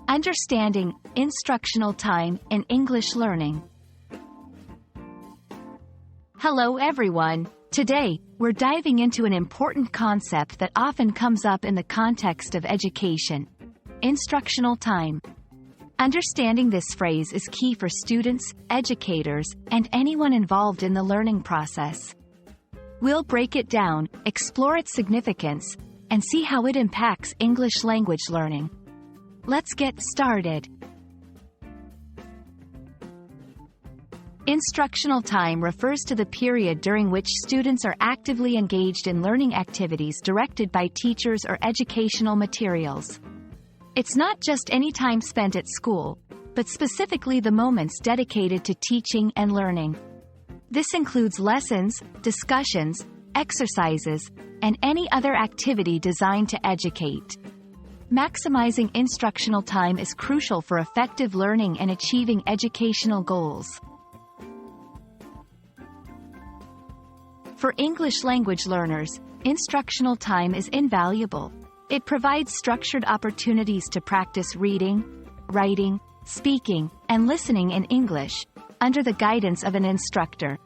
Understanding instructional time in English learning. Hello everyone. Today, we're diving into an important concept that often comes up in the context of education: instructional time. Understanding this phrase is key for students, educators, and anyone involved in the learning process. We'll break it down, explore its significance, and see how it impacts English language learning. Let's get started. Instructional time refers to the period during which students are actively engaged in learning activities directed by teachers or educational materials. It's not just any time spent at school, but specifically the moments dedicated to teaching and learning. This includes lessons, discussions, exercises, and any other activity designed to educate. Maximizing instructional time is crucial for effective learning and achieving educational goals. For English language learners, instructional time is invaluable. It provides structured opportunities to practice reading, writing, speaking, and listening in English, under the guidance of an instructor.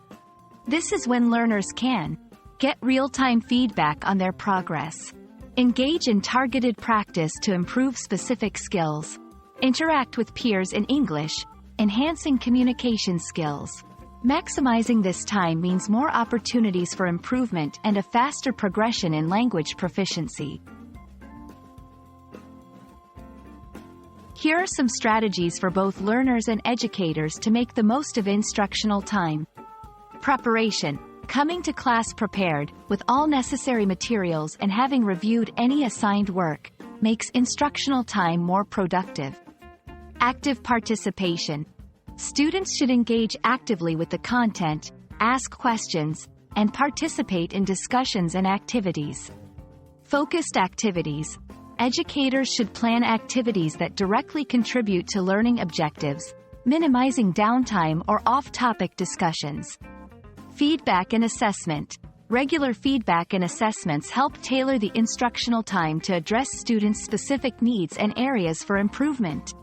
This is when learners can get real-time feedback on their progress, engage in targeted practice to improve specific skills, interact with peers in English, enhancing communication skills. Maximizing this time means more opportunities for improvement and a faster progression in language proficiency. Here are some strategies for both learners and educators to make the most of instructional time. Preparation. Coming to class prepared, with all necessary materials and having reviewed any assigned work, makes instructional time more productive. Active participation. Students should engage actively with the content, ask questions, and participate in discussions and activities. Focused activities. Educators should plan activities that directly contribute to learning objectives, minimizing downtime or off-topic discussions. Feedback and assessment. Regular feedback and assessments help tailor the instructional time to address students' specific needs and areas for improvement.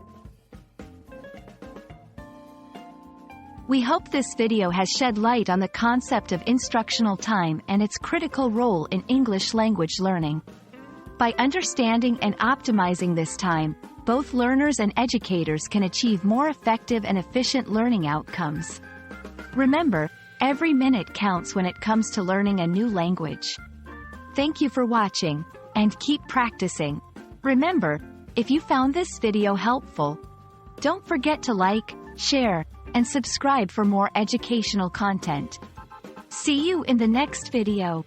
We hope this video has shed light on the concept of instructional time and its critical role in English language learning. By understanding and optimizing this time, both learners and educators can achieve more effective and efficient learning outcomes. Remember, every minute counts when it comes to learning a new language. Thank you for watching, and keep practicing. Remember, if you found this video helpful, don't forget to like, share, and subscribe for more educational content. See you in the next video.